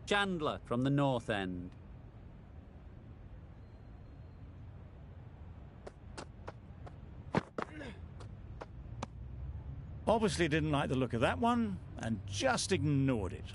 Chandler from the north end. Obviously didn't like the look of that one and just ignored it.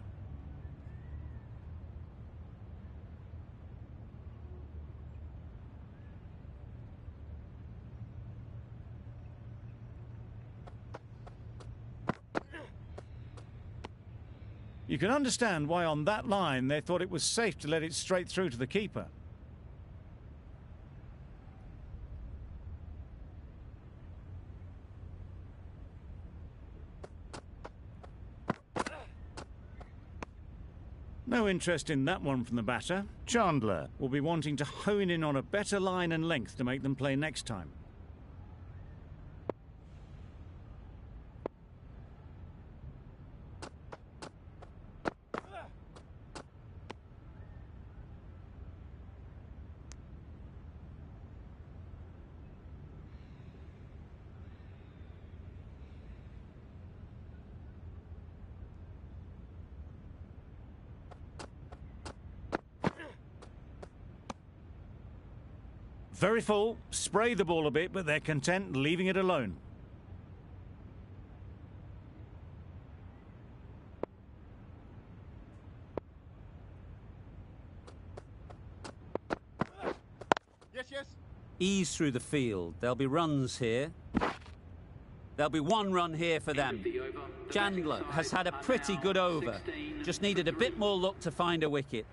You can understand why on that line they thought it was safe to let it straight through to the keeper. No interest in that one from the batter. Chandler will be wanting to hone in on a better line and length to make them play next time. Very full, spray the ball a bit, but they're content leaving it alone. Yes. Ease through the field. There'll be runs here. There'll be one run here for them. Chandler has had a pretty good over. Just needed a bit more luck to find a wicket.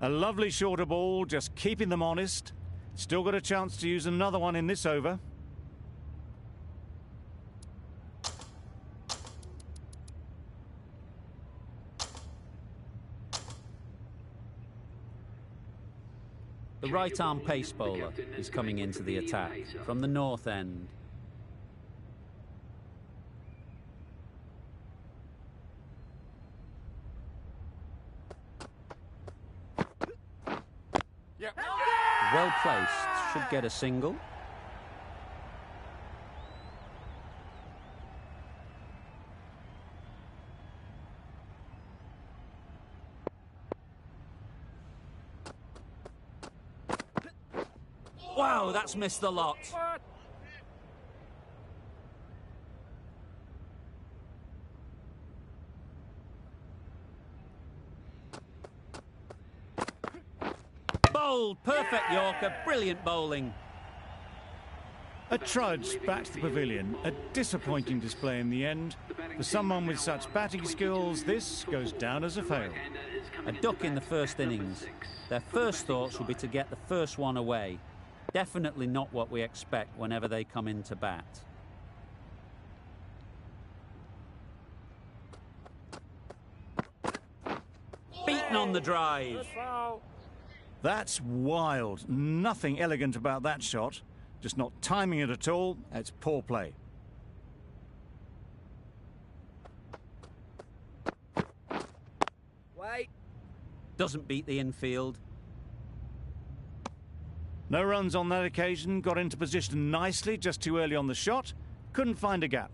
A lovely shorter ball, just keeping them honest. Still got a chance to use another one in this over. The right-arm pace bowler is coming into the attack from the north end. Yep. Well placed, should get a single. Wow, that's missed the lot. Bowled, perfect Yorker, brilliant bowling. A trudge back to the pavilion. A disappointing display in the end. For someone with such batting skills, this goes down as a fail. A duck in the first innings. Their first thoughts will be to get the first one away. Definitely not what we expect whenever they come into bat. Beaten on the drive. That's wild. Nothing elegant about that shot. Just not timing it at all. It's poor play. Wait. Doesn't beat the infield. No runs on that occasion. Got into position nicely, just too early on the shot. Couldn't find a gap.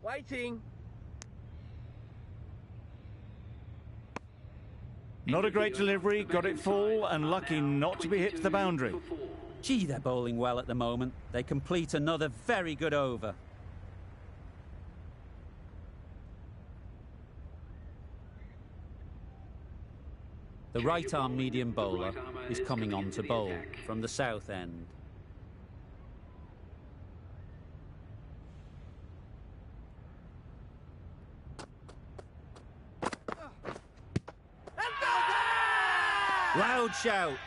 Waiting. Not a great delivery. Got it full and lucky not to be hit to the boundary. Gee, they're bowling well at the moment. They complete another very good over. The right-arm medium bowler is coming on to bowl from the south end. Loud shout.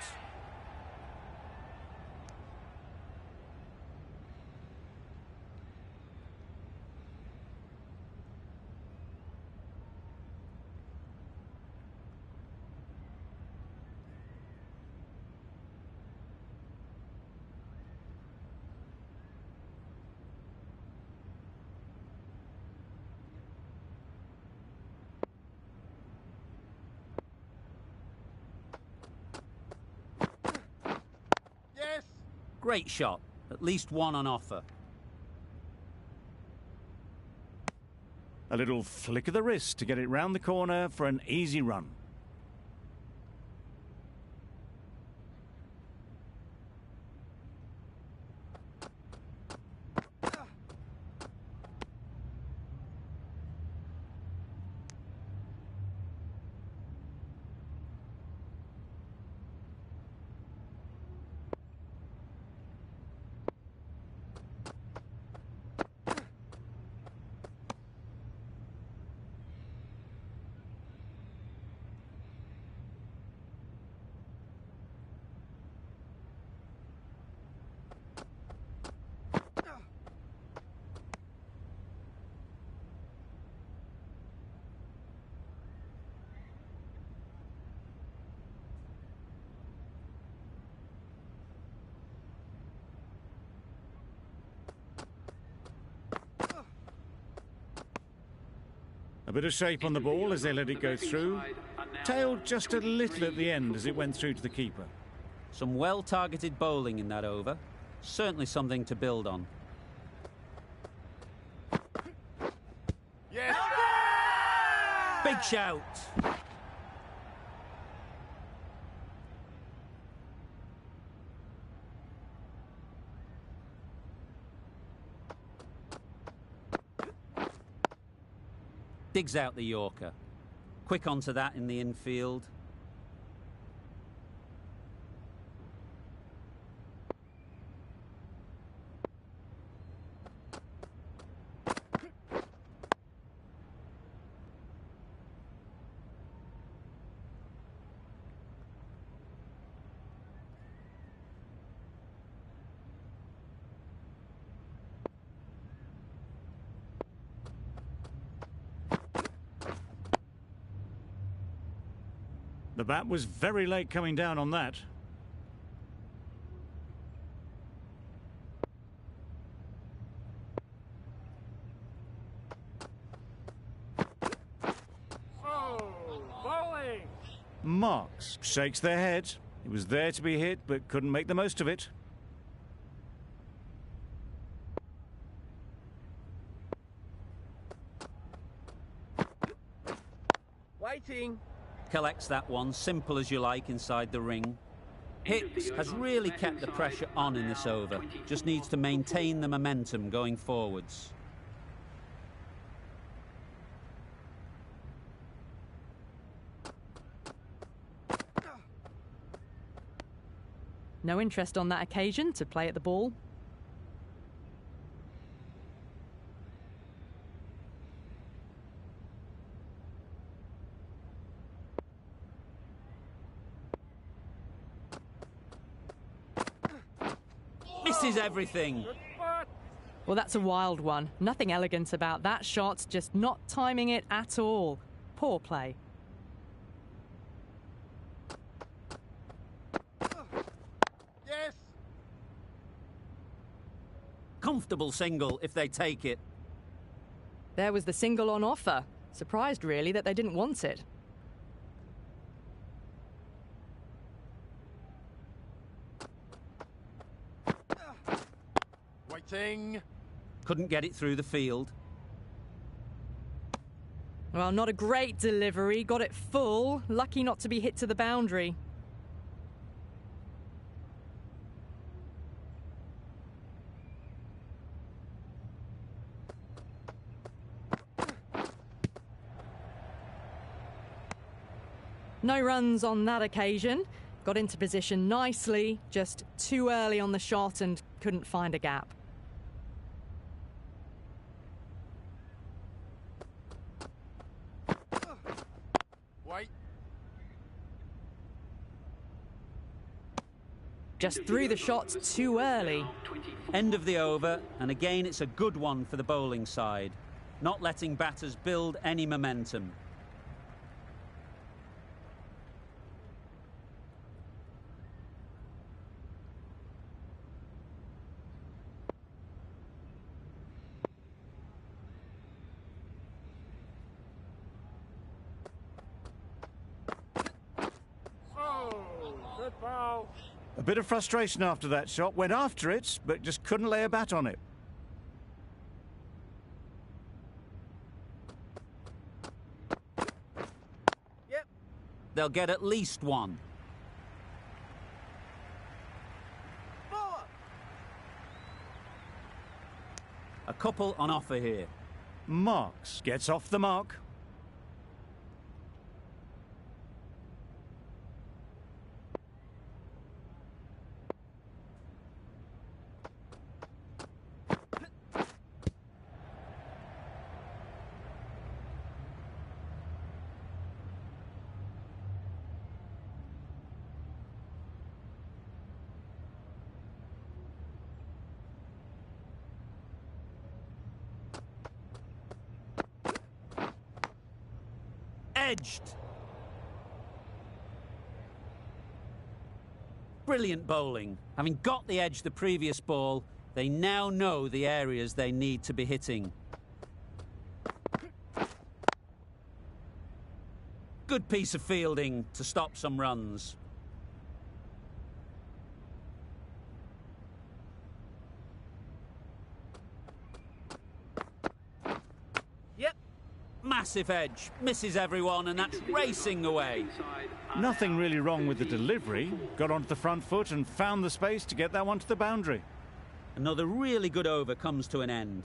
Yes. Great shot. At least one on offer. A little flick of the wrist to get it round the corner for an easy run. A bit of shape on the ball as they let it go through. Tailed just a little at the end as it went through to the keeper. Some well-targeted bowling in that over. Certainly something to build on. Yes. Big shout. Digs out the Yorker. Quick onto that in the infield. The bat was very late coming down on that. Marks shakes their head. It was there to be hit, but couldn't make the most of it. Waiting. Collects that one, simple as you like, inside the ring. Hicks has really kept the pressure on in this over. Just needs to maintain the momentum going forwards. No interest on that occasion to play at the ball. Misses everything. Well, that's a wild one. Nothing elegant about that shot, just not timing it at all. Poor play. Yes. Comfortable single if they take it. There was the single on offer. Surprised, really, that they didn't want it. Waiting. Couldn't get it through the field. Well, not a great delivery. Got it full. Lucky not to be hit to the boundary. No runs on that occasion. Got into position nicely, just too early on the shot and couldn't find a gap. Wait. Just threw the shot too early. End of the over, and again it's a good one for the bowling side. Not letting batters build any momentum. A bit of frustration after that shot. Went after it, but just couldn't lay a bat on it. Yep. They'll get at least one. Four. A couple on offer here. Marks gets off the mark. Edged. Brilliant bowling. Having got the edge the previous ball, they now know the areas they need to be hitting. Good piece of fielding to stop some runs. Yep. Massive edge, misses everyone, and that's racing away. Nothing really wrong with the delivery. Got onto the front foot and found the space to get that one to the boundary. Another really good over comes to an end.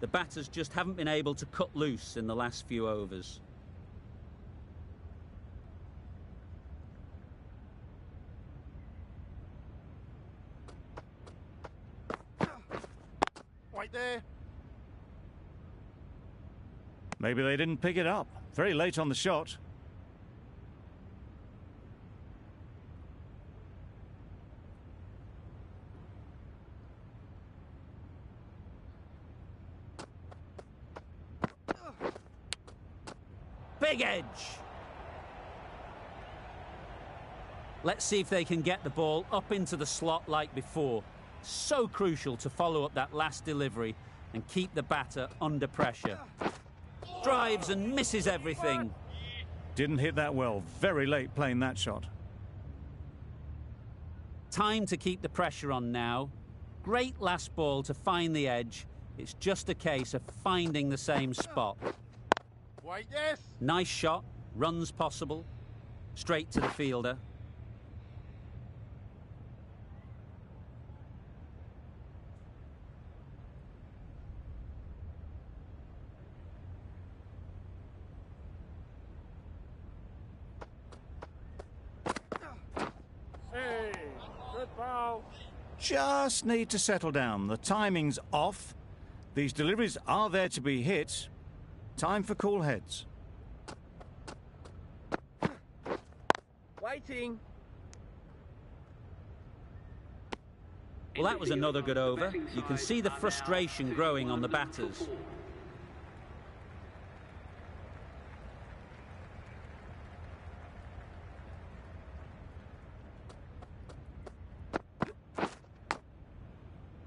The batters just haven't been able to cut loose in the last few overs. Right there. Maybe they didn't pick it up. Very late on the shot. Big edge. Let's see if they can get the ball up into the slot like before. So crucial to follow up that last delivery and keep the batter under pressure. Drives and misses everything. Didn't hit that well. Very late playing that shot. Time to keep the pressure on now. Great last ball to find the edge. It's just a case of finding the same spot. Wait, yes. Nice shot. Runs possible. Straight to the fielder. Hey, good ball. Just need to settle down. The timing's off. These deliveries are there to be hit. Time for cool heads. Waiting. Well, that was another good over. You can see the frustration growing on the batters.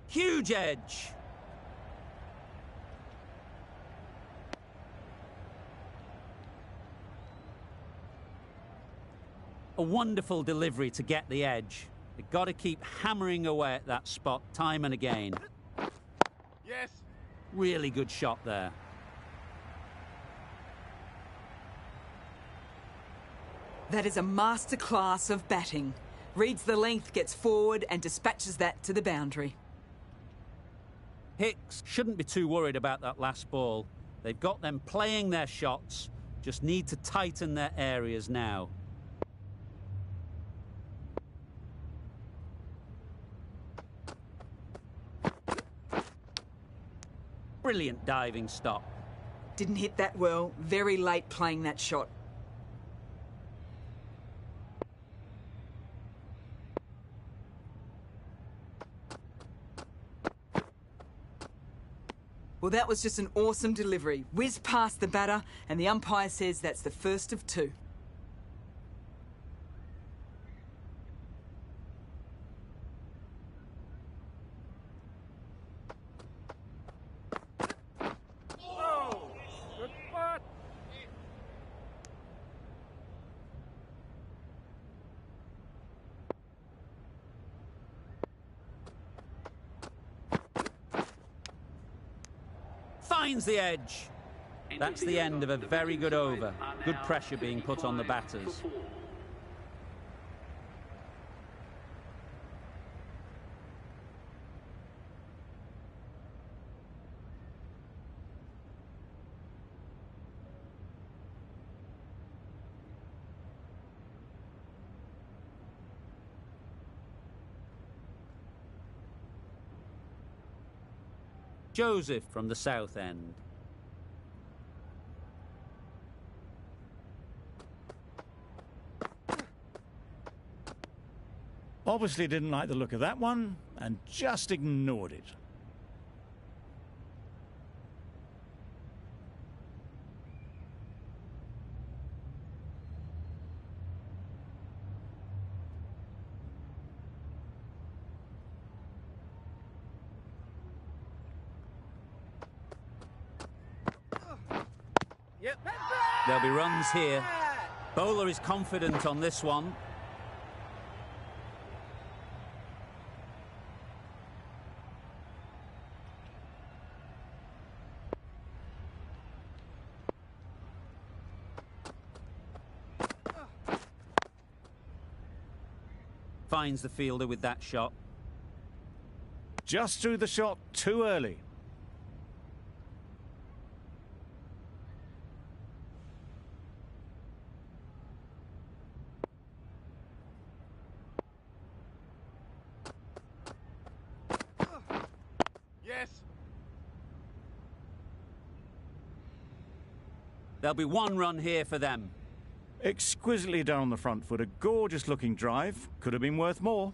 Huge edge. A wonderful delivery to get the edge. They've got to keep hammering away at that spot time and again. Yes. Really good shot there. That is a masterclass of batting. Reads the length, gets forward and dispatches that to the boundary. Hicks shouldn't be too worried about that last ball. They've got them playing their shots, just need to tighten their areas now. Brilliant diving stop. Didn't hit that well, very late playing that shot. Well, that was just an awesome delivery. Whiz past the batter, and the umpire says that's the first of two. Oh, good spot. Finds the edge. That's the end of a very good over. Good pressure being put on the batters. Joseph from the south end. Obviously didn't like the look of that one and just ignored it. Yep. There'll be runs here. Bowler is confident on this one. Finds the fielder with that shot. Just threw the shot too early. Yes. There'll be one run here for them. Exquisitely done on the front foot. A gorgeous looking drive. Could have been worth more.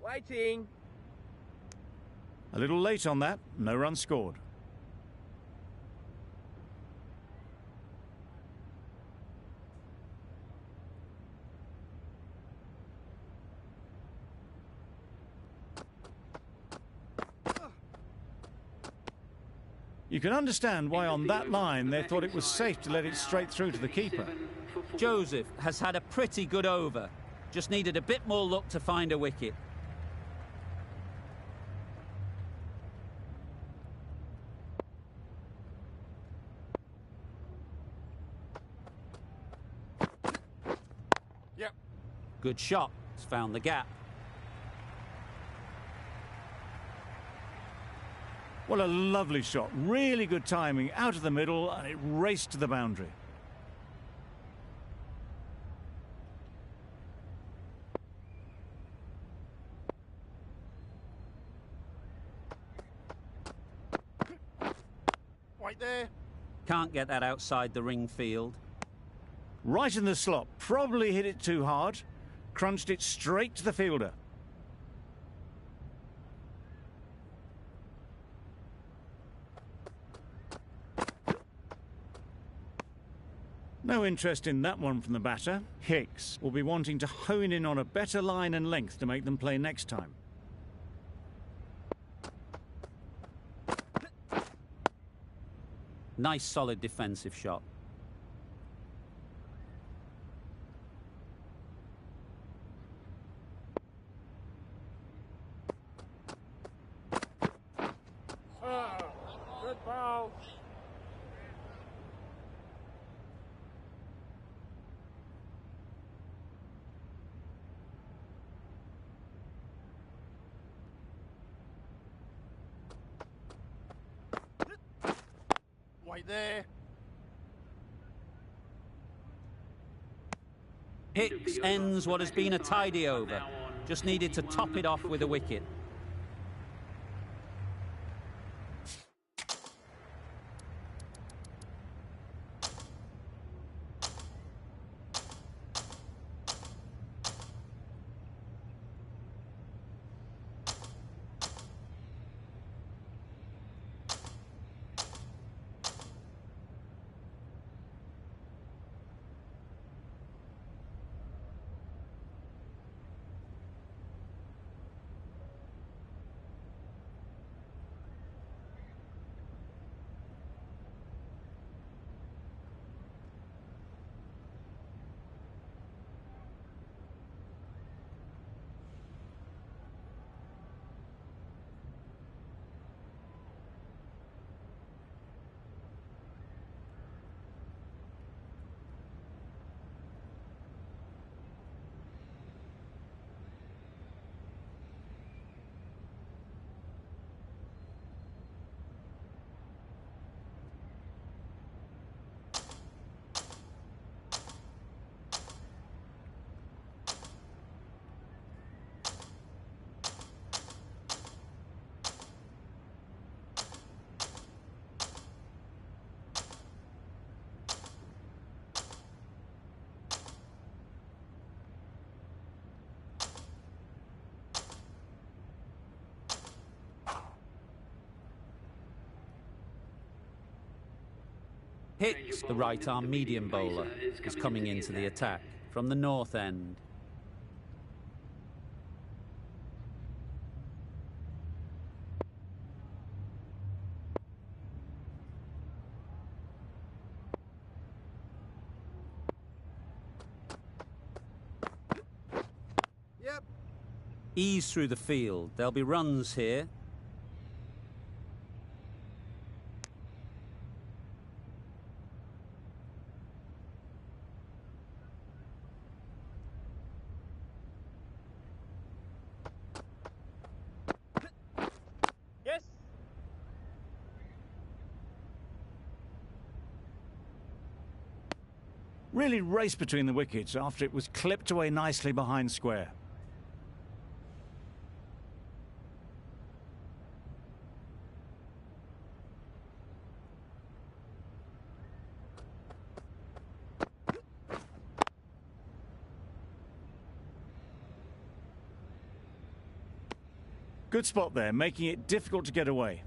Waiting. A little late on that, no run scored. You can understand why on that line they thought it was safe to let it straight through to the keeper. Joseph has had a pretty good over. Just needed a bit more luck to find a wicket. Yep. Good shot. It's found the gap. What a lovely shot. Really good timing out of the middle, and it raced to the boundary. Right there. Can't get that outside the ring field. Right in the slot. Probably hit it too hard. Crunched it straight to the fielder. No interest in that one from the batter. Hicks will be wanting to hone in on a better line and length to make them play next time. Nice solid defensive shot. Good ball. Right there. Hicks ends what has been a tidy over. Just needed to top it off with a wicket. Hicks, the right-arm medium bowler, is coming into the attack from the north end. Yep. Ease through the field. There'll be runs here. Yes. Really raced between the wickets after it was clipped away nicely behind square. Good spot there, making it difficult to get away.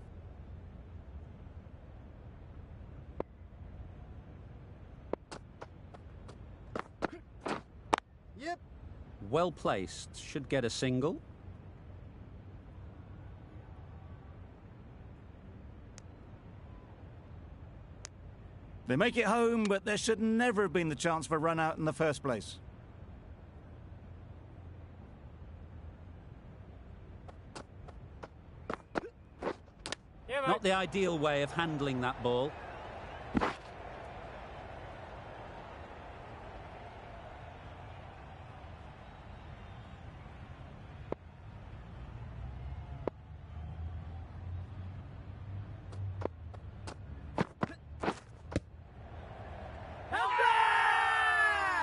Yep. Well placed. Should get a single. They make it home, but there should never have been the chance for a run out in the first place. Yeah, mate. Not the ideal way of handling that ball.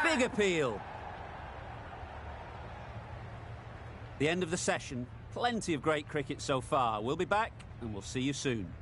Big appeal. The end of the session. Plenty of great cricket so far. We'll be back and we'll see you soon.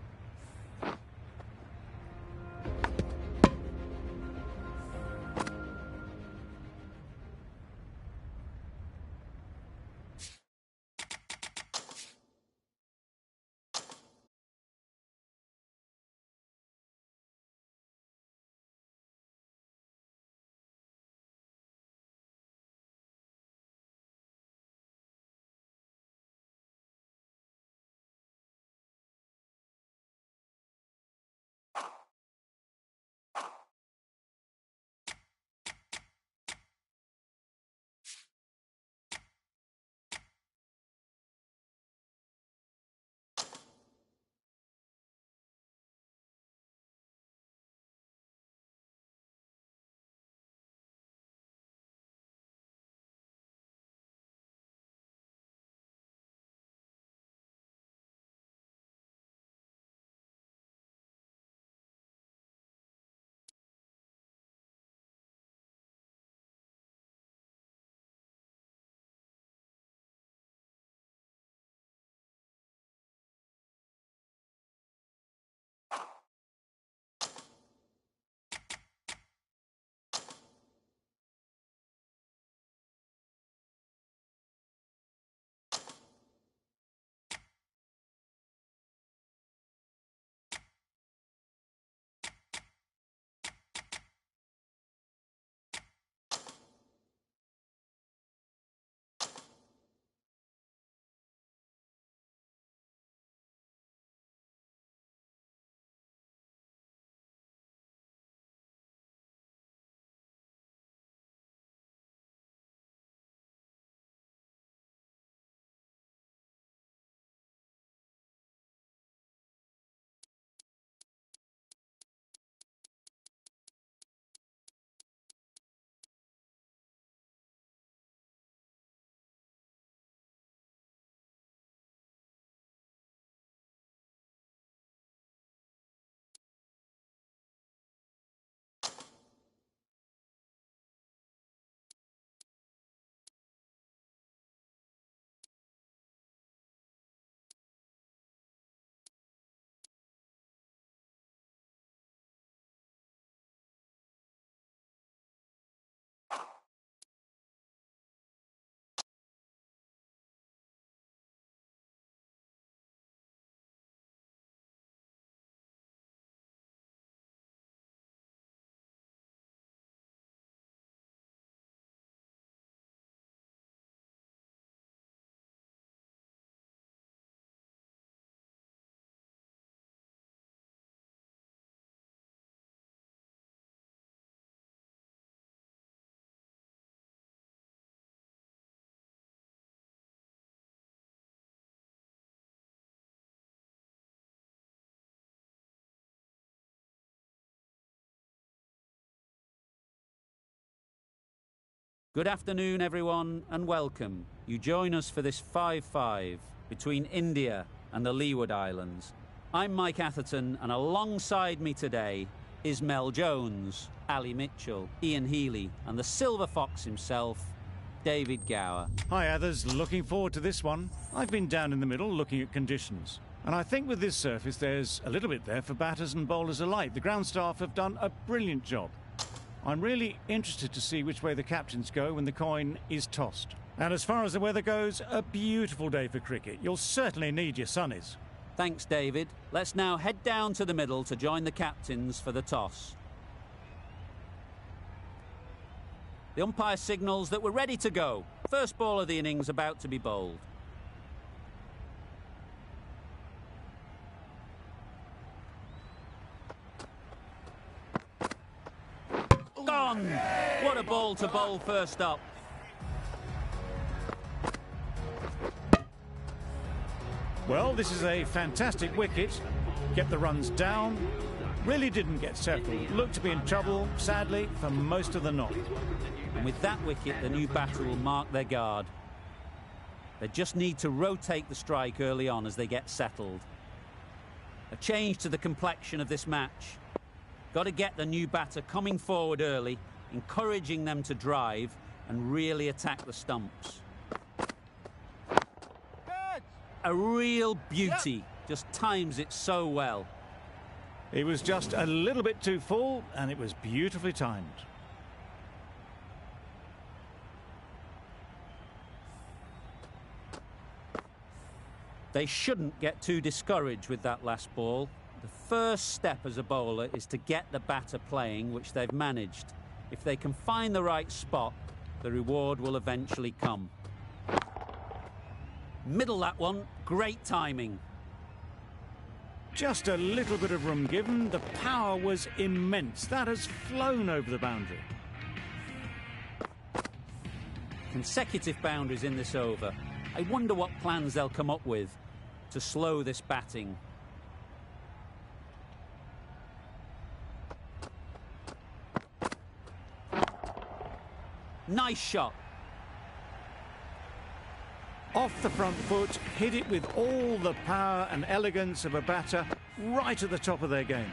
Good afternoon, everyone, and welcome. You join us for this 5-5 between India and the Leeward Islands. I'm Mike Atherton, and alongside me today is Mel Jones, Ali Mitchell, Ian Healy, and the Silver Fox himself, David Gower. Hi, others. Looking forward to this one. I've been down in the middle looking at conditions. And I think with this surface, there's a little bit there for batters and bowlers alike. The ground staff have done a brilliant job. I'm really interested to see which way the captains go when the coin is tossed. And as far as the weather goes, a beautiful day for cricket. You'll certainly need your sunnies. Thanks, David. Let's now head down to the middle to join the captains for the toss. The umpire signals that we're ready to go. First ball of the innings about to be bowled. Gone! What a ball to bowl first up. Well, this is a fantastic wicket. Kept the runs down. Really didn't get settled. Looked to be in trouble, sadly, for most of the knock. And with that wicket, the new batter will mark their guard. They just need to rotate the strike early on as they get settled. A change to the complexion of this match. Got to get the new batter coming forward early, encouraging them to drive and really attack the stumps. A real beauty. Just times it so well. He was just a little bit too full, and it was beautifully timed. They shouldn't get too discouraged with that last ball. The first step as a bowler is to get the batter playing, which they've managed. If they can find the right spot, the reward will eventually come. Middle that one, great timing. Just a little bit of room given. The power was immense. That has flown over the boundary. Consecutive boundaries in this over. I wonder what plans they'll come up with to slow this batting. Nice shot. Off the front foot, hit it with all the power and elegance of a batter, right at the top of their game.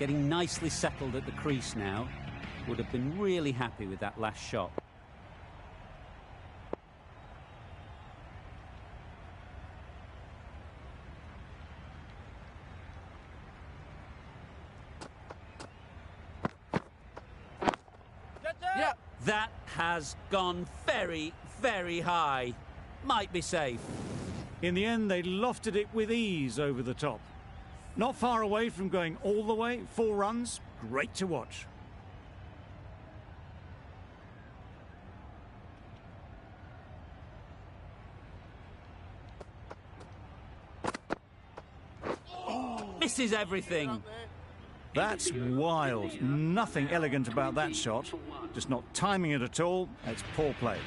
Getting nicely settled at the crease now. Would have been really happy with that last shot. That has gone very, very high. Might be safe. In the end, they lofted it with ease over the top. Not far away from going all the way. 4 runs. Great to watch. Misses everything. That's wild. Nothing elegant about that shot. Just not timing it at all. It's poor play.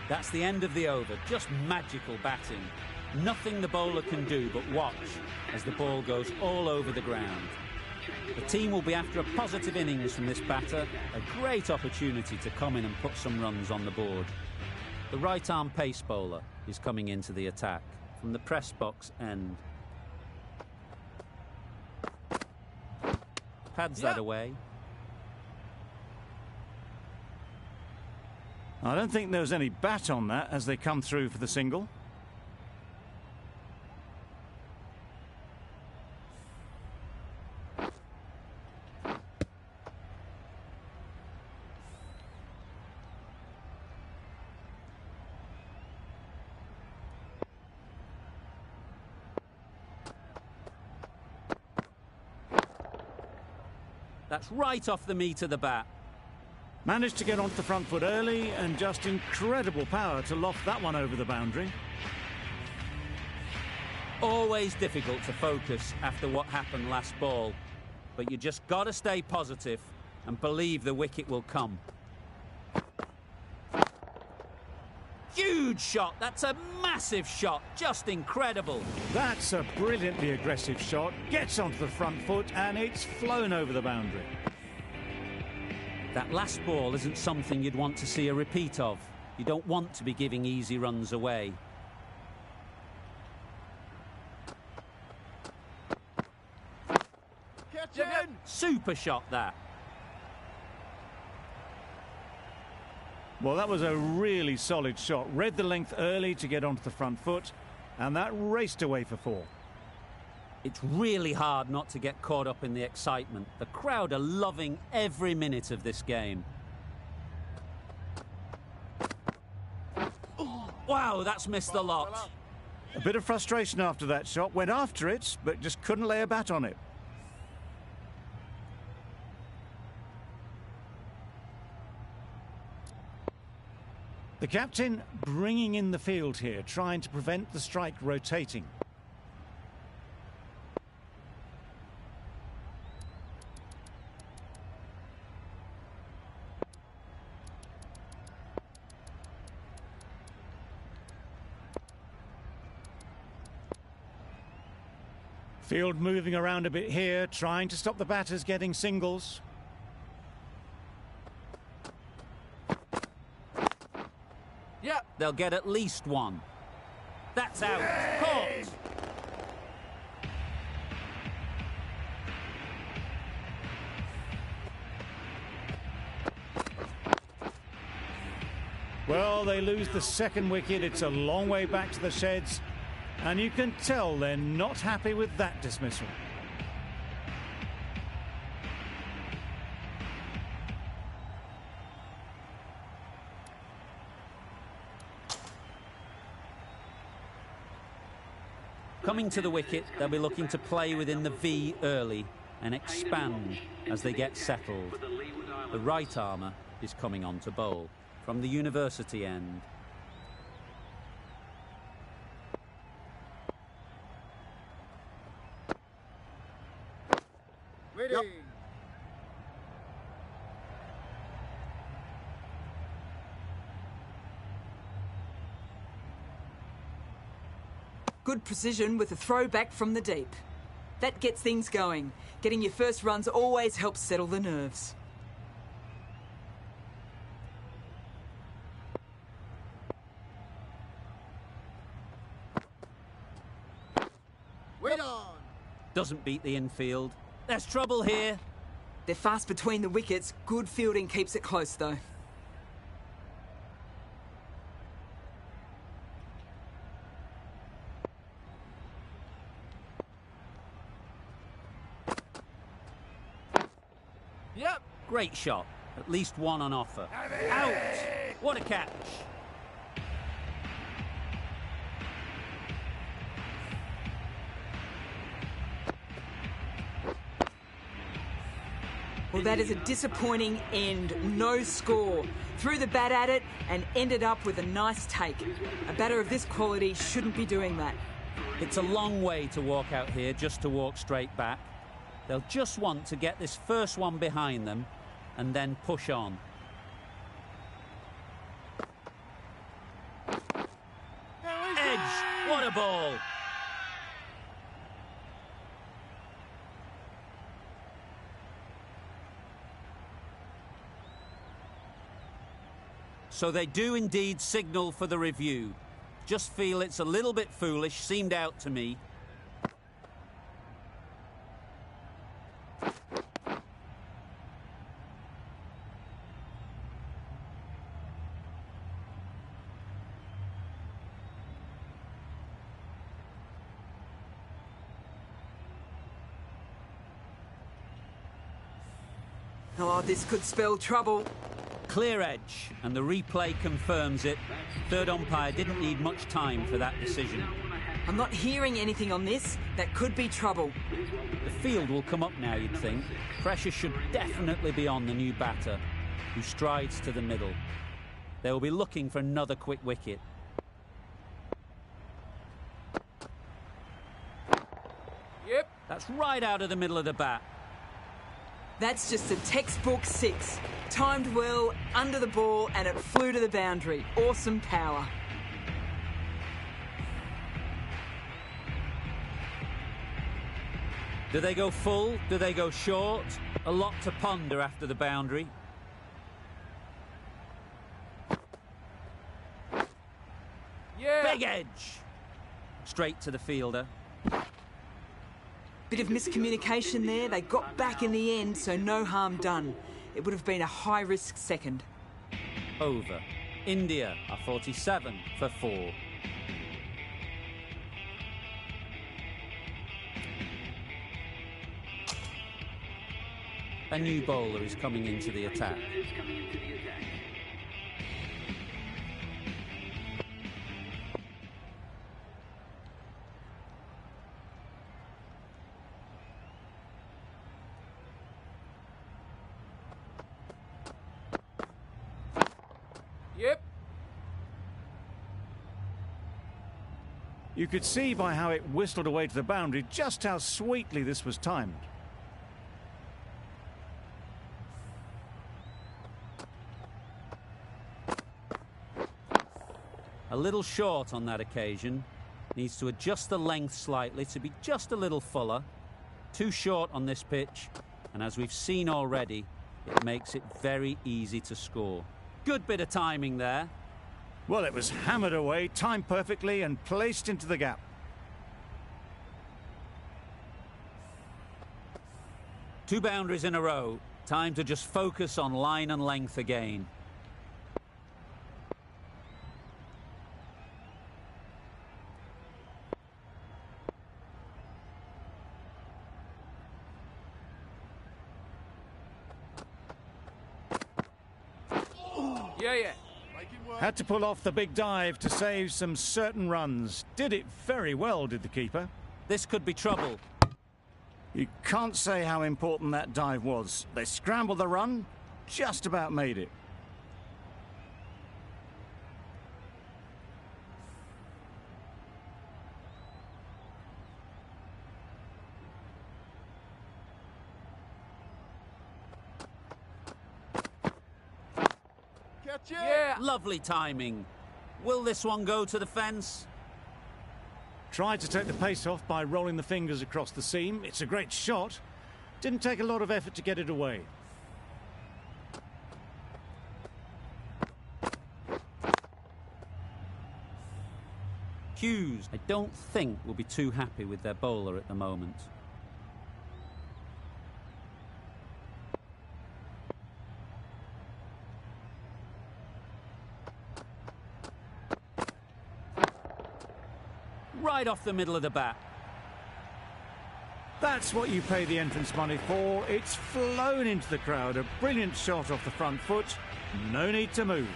That's the end of the over. Just magical batting. Nothing the bowler can do but watch as the ball goes all over the ground. The team will be after a positive innings from this batter. A great opportunity to come in and put some runs on the board. The right-arm pace bowler is coming into the attack from the press box end. Pads that away. I don't think there was any bat on that as they come through for the single. That's right off the meat of the bat. Managed to get onto the front foot early and just incredible power to loft that one over the boundary. Always difficult to focus after what happened last ball, but you just got to stay positive and believe the wicket will come. Huge shot. That's a massive shot. Just incredible. That's a brilliantly aggressive shot. Gets onto the front foot and it's flown over the boundary. That last ball isn't something you'd want to see a repeat of. You don't want to be giving easy runs away. Catch it! Super shot, that. Well, that was a really solid shot. Read the length early to get onto the front foot, and that raced away for 4. It's really hard not to get caught up in the excitement. The crowd are loving every minute of this game. Wow, that's missed the lot. A bit of frustration after that shot. Went after it, but just couldn't lay a bat on it. The captain bringing in the field here, trying to prevent the strike rotating. Field moving around a bit here, trying to stop the batters getting singles. Yep, they'll get at least one. That's out. Caught. Well, they lose the second wicket. It's a long way back to the sheds. And you can tell they're not happy with that dismissal. Coming to the wicket, they'll be looking to play within the V early and expand as they get settled. The right armour is coming on to bowl from the university end. Yep. Good precision with a throw back from the deep. That gets things going. Getting your first runs always helps settle the nerves. Wait on. Doesn't beat the infield. There's trouble here. They're fast between the wickets. Good fielding keeps it close, though. Yep. Great shot. At least one on offer. Out. What a catch. Well, that is a disappointing end. No score. Threw the bat at it and ended up with a nice take. A batter of this quality shouldn't be doing that. It's a long way to walk out here just to walk straight back. They'll just want to get this first one behind them and then push on. Edge. What a ball. So they do indeed signal for the review. Just feel it's a little bit foolish, seemed out to me. Oh, this could spell trouble. Clear edge, and the replay confirms it. Third umpire didn't need much time for that decision. I'm not hearing anything on this. That could be trouble. The field will come up now, you'd think. Pressure should definitely be on the new batter, who strides to the middle. They will be looking for another quick wicket. Yep. That's right out of the middle of the bat. That's just a textbook six. Timed well, under the ball, and it flew to the boundary. Awesome power. Do they go full? Do they go short? A lot to ponder after the boundary. Yeah. Big edge. Straight to the fielder. Bit of miscommunication there. They got back in the end, so no harm done. It would have been a high-risk second. Over. India are 47 for 4. A new bowler is coming into the attack. Yep. You could see by how it whistled away to the boundary just how sweetly this was timed. A little short on that occasion. Needs to adjust the length slightly to be just a little fuller. Too short on this pitch, and as we've seen already, it makes it very easy to score. Good bit of timing there. Well, it was hammered away, timed perfectly and placed into the gap. Two boundaries in a row. Time to just focus on line and length again. Yeah. Had to pull off the big dive to save some certain runs. Did it very well, did the keeper. This could be trouble. You can't say how important that dive was. They scrambled the run, just about made it. Catch it! Yeah. Lovely timing. Will this one go to the fence? Tried to take the pace off by rolling the fingers across the seam. It's a great shot. Didn't take a lot of effort to get it away. Hughes, I don't think, will be too happy with their bowler at the moment. Right off the middle of the bat. That's what you pay the entrance money for. It's flown into the crowd. A brilliant shot off the front foot. No need to move.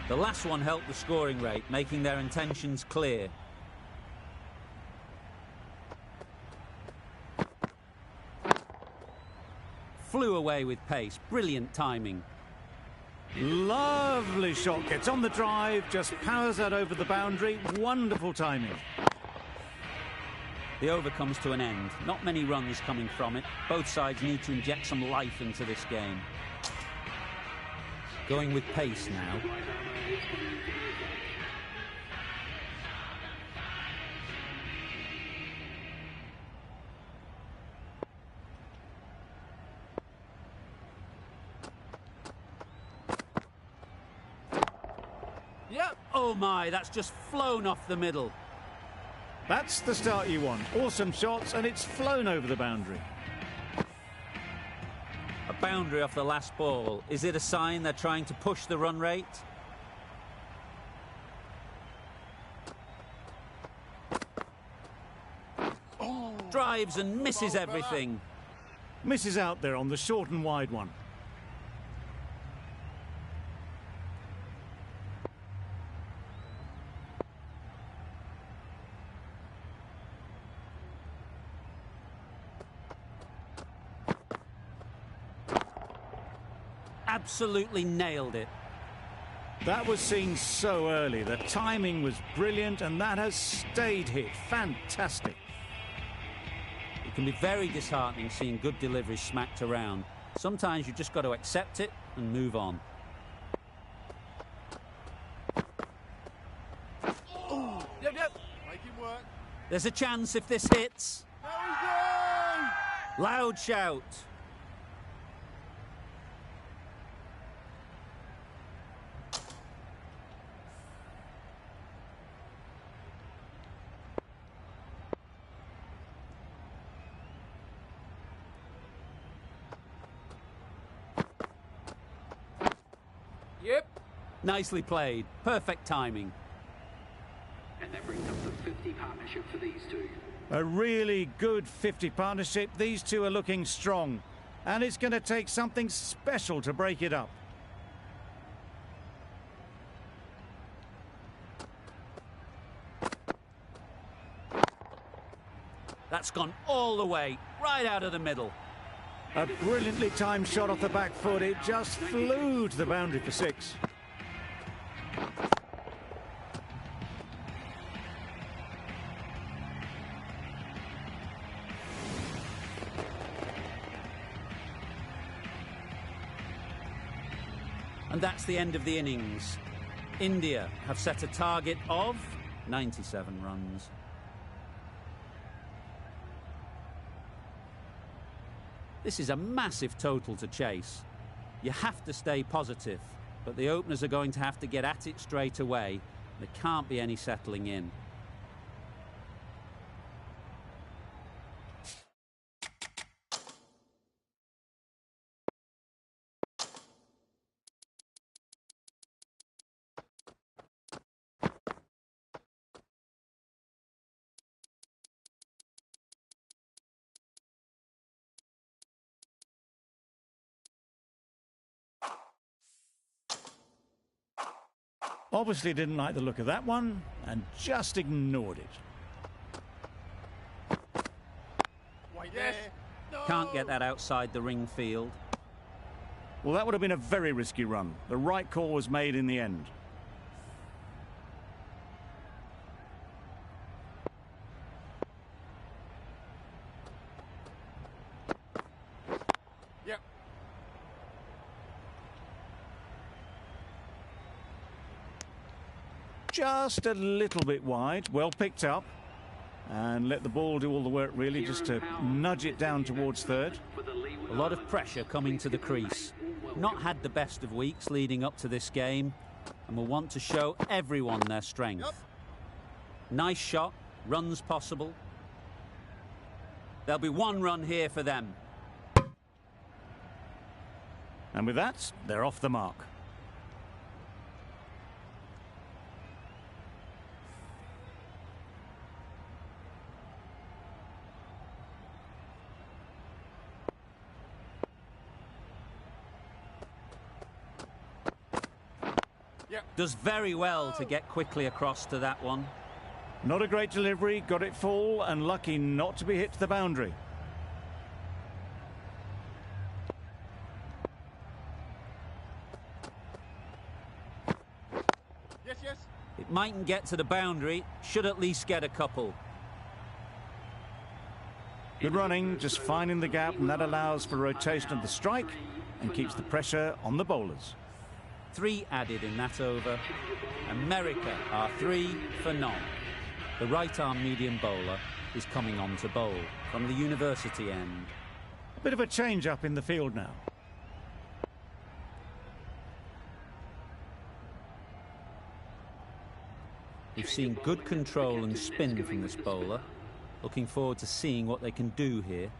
The last one helped the scoring rate, making their intentions clear. Flew away with pace. Brilliant timing. Lovely shot. Gets on the drive, just powers that over the boundary. Wonderful timing. The over comes to an end. Not many runs coming from it. Both sides need to inject some life into this game. Going with pace now. Yep. Oh my, that's just flown off the middle. That's the start you want. Awesome shots, and it's flown over the boundary. A boundary off the last ball. Is it a sign they're trying to push the run rate? Drives and misses everything. Misses out there on the short and wide one. Absolutely nailed it. That was seen so early. The timing was brilliant, and that has stayed hit. Fantastic. It can be very disheartening seeing good deliveries smacked around. Sometimes you've just got to accept it and move on. Yep. Make him work. There's a chance if this hits. Loud shout. Yep. Nicely played. Perfect timing. And that brings up the 50 partnership for these two. A really good 50 partnership. These two are looking strong, and it's going to take something special to break it up. That's gone all the way, right out of the middle. A brilliantly timed shot off the back foot. It just flew to the boundary for 6. And that's the end of the innings. India have set a target of 97 runs. This is a massive total to chase. You have to stay positive, but the openers are going to have to get at it straight away. There can't be any settling in. Obviously didn't like the look of that one and just ignored it. Wait Yes. there. No. Can't get that outside the ring field. Well, that would have been a very risky run. The right call was made in the end. Yep. Just a little bit wide. Well picked up. And let the ball do all the work, really, just to nudge it down towards third. A lot of pressure coming to the crease. Not had the best of weeks leading up to this game, and will want to show everyone their strength. Yep. Nice shot, runs possible. There'll be 1 run here for them. And with that, they're off the mark. Does very well to get quickly across to that one. Not a great delivery, got it full and lucky not to be hit to the boundary. Yes, yes. It mightn't get to the boundary, should at least get a couple. Good running, just finding the gap, and that allows for rotation of the strike and keeps the pressure on the bowlers. 3 added in that over. America are 3 for none. The right-arm medium bowler is coming on to bowl from the university end. A bit of a change-up in the field now. We've seen good control and spin from this bowler. Looking forward to seeing what they can do here.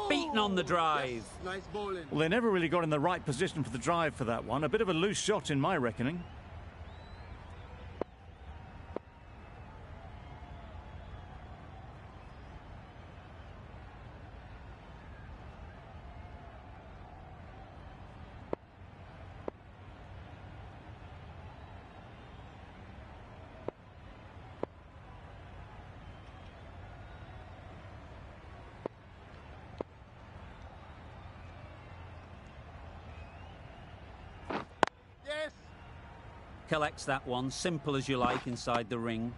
Beaten on the drive. Nice bowling. Well, they never really got in the right position for the drive for that one. A bit of a loose shot in my reckoning. Yes. Collects that one, simple as you like, inside the ring.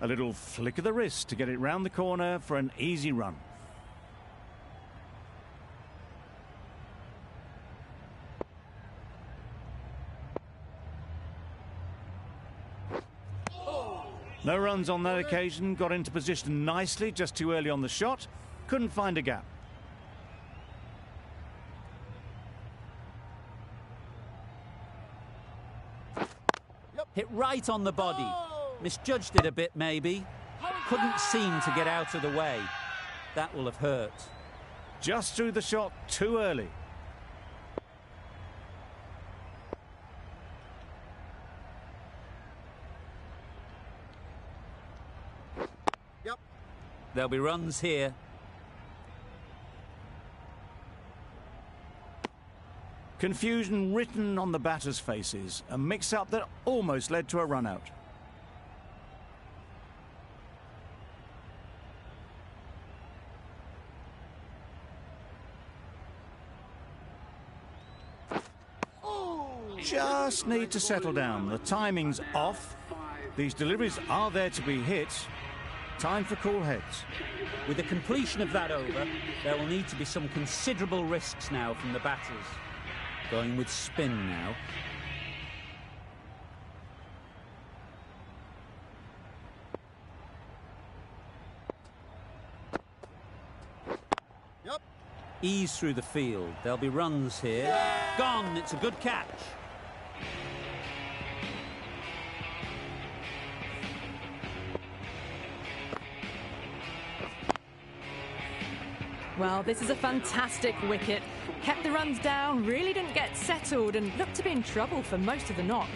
A little flick of the wrist to get it round the corner for an easy run. No runs on that occasion, got into position nicely, just too early on the shot. Couldn't find a gap. Hit right on the body. Misjudged it a bit, maybe. Couldn't seem to get out of the way. That will have hurt. Just threw the shot too early. Yep. There'll be runs here. Confusion written on the batters' faces, a mix-up that almost led to a run-out. Just need to settle down. The timing's off. These deliveries are there to be hit. Time for cool heads. With the completion of that over, there will need to be some considerable risks now from the batters. Going with spin now. Yep. Ease through the field. There'll be runs here. Gone. It's a good catch. Well, this is a fantastic wicket. Kept the runs down, really didn't get settled and looked to be in trouble for most of the knock.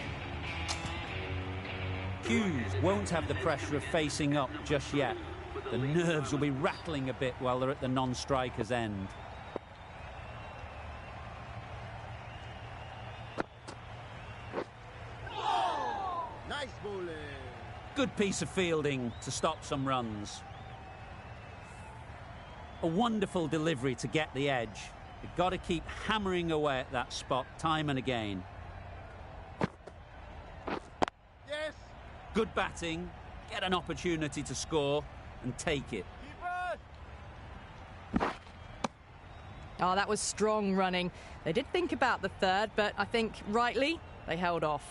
Hughes won't have the pressure of facing up just yet. The nerves will be rattling a bit while they're at the non-striker's end. Nice bowling. Good piece of fielding to stop some runs. A wonderful delivery to get the edge. You've got to keep hammering away at that spot time and again. Yes. Good batting, get an opportunity to score and take it. Keeper. Oh, that was strong running. They did think about the third, but I think rightly they held off.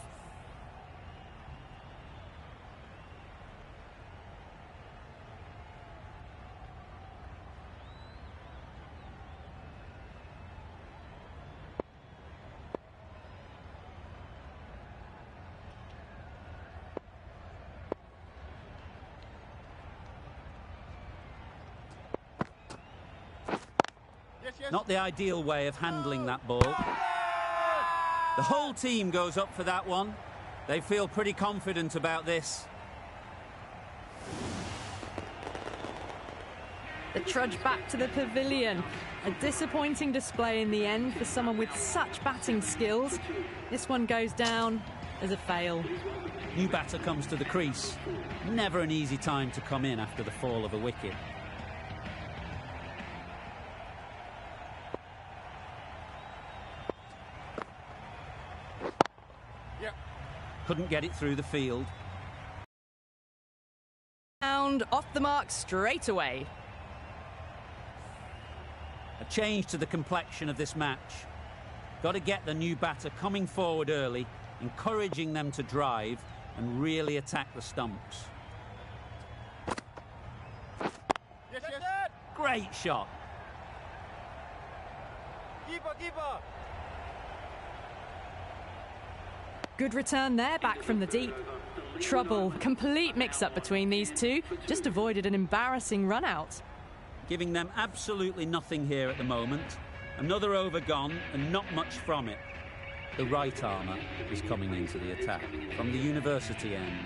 Yes, yes. Not the ideal way of handling that ball. The whole team goes up for that one. They feel pretty confident about this. The trudge back to the pavilion. A disappointing display in the end for someone with such batting skills. This one goes down as a fail. New batter comes to the crease. Never an easy time to come in after the fall of a wicket. Yep. Couldn't get it through the field. And off the mark straight away. A change to the complexion of this match. Got to get the new batter coming forward early, encouraging them to drive and really attack the stumps. Yes, yes. Great shot. Keeper, keeper. Good return there, back from the deep. Trouble, complete mix-up between these two. Just avoided an embarrassing run-out. Giving them absolutely nothing here at the moment. Another over gone and not much from it. The right armour is coming into the attack from the university end.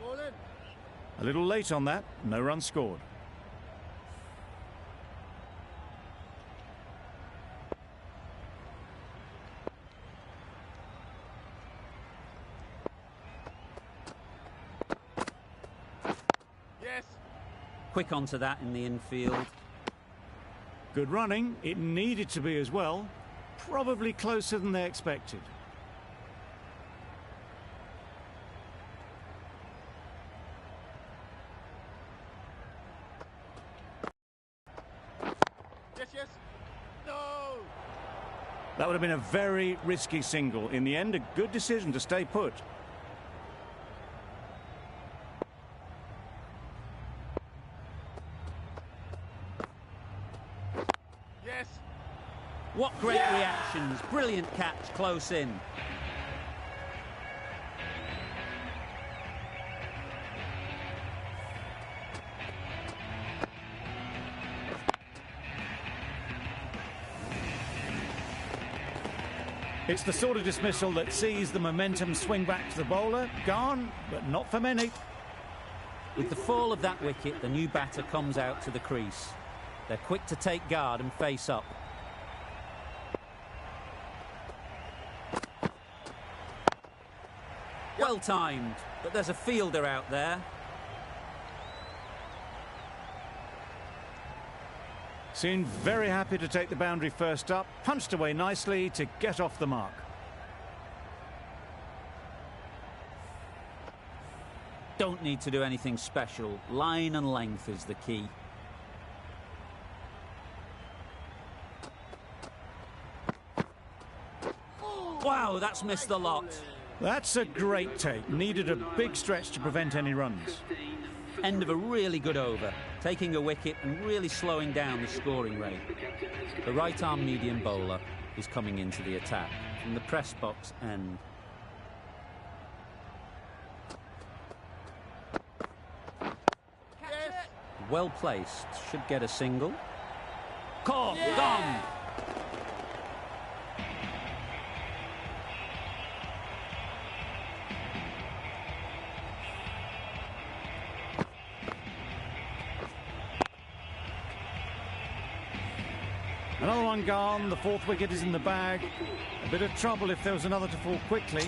Bowling. A little late on that, no run scored. Yes. Quick onto that in the infield. Good running, it needed to be as well. Probably closer than they expected. Yes, yes. No. That would have been a very risky single. In the end, a good decision to stay put. Yes. What great reactions. Brilliant catch close in. It's the sort of dismissal that sees the momentum swing back to the bowler. Gone, but not for many. With the fall of that wicket, the new batter comes out to the crease. They're quick to take guard and face up. Well timed, but there's a fielder out there. Seemed very happy to take the boundary first up. Punched away nicely to get off the mark. Don't need to do anything special. Line and length is the key. Wow, that's missed the lot. That's a great take. Needed a big stretch to prevent any runs. End of a really good over. Taking a wicket and really slowing down the scoring rate. The right-arm medium bowler is coming into the attack from the press box end. Well placed. Should get a single. Caught. Gone. Another one gone. The fourth wicket is in the bag. A bit of trouble if there was another to fall quickly.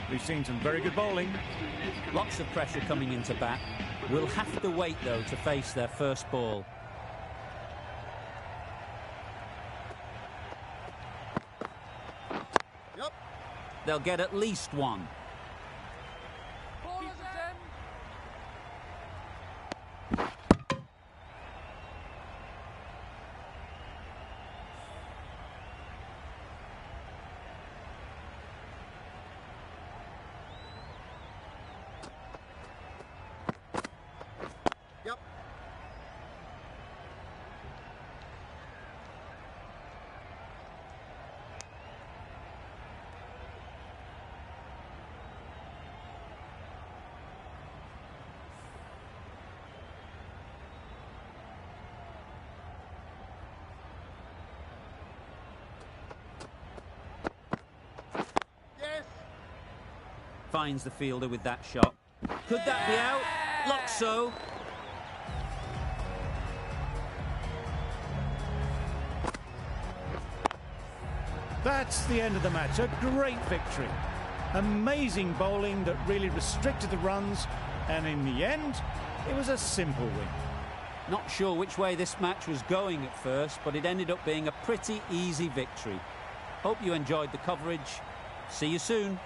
We've seen some very good bowling. Lots of pressure coming into bat. Will have to wait, though, to face their first ball. Yep. They'll get at least one. Yep. Yes. Finds the fielder with that shot. Could that be out? Looks so. That's the end of the match. A great victory. Amazing bowling that really restricted the runs, and in the end, it was a simple win. Not sure which way this match was going at first, but it ended up being a pretty easy victory. Hope you enjoyed the coverage. See you soon.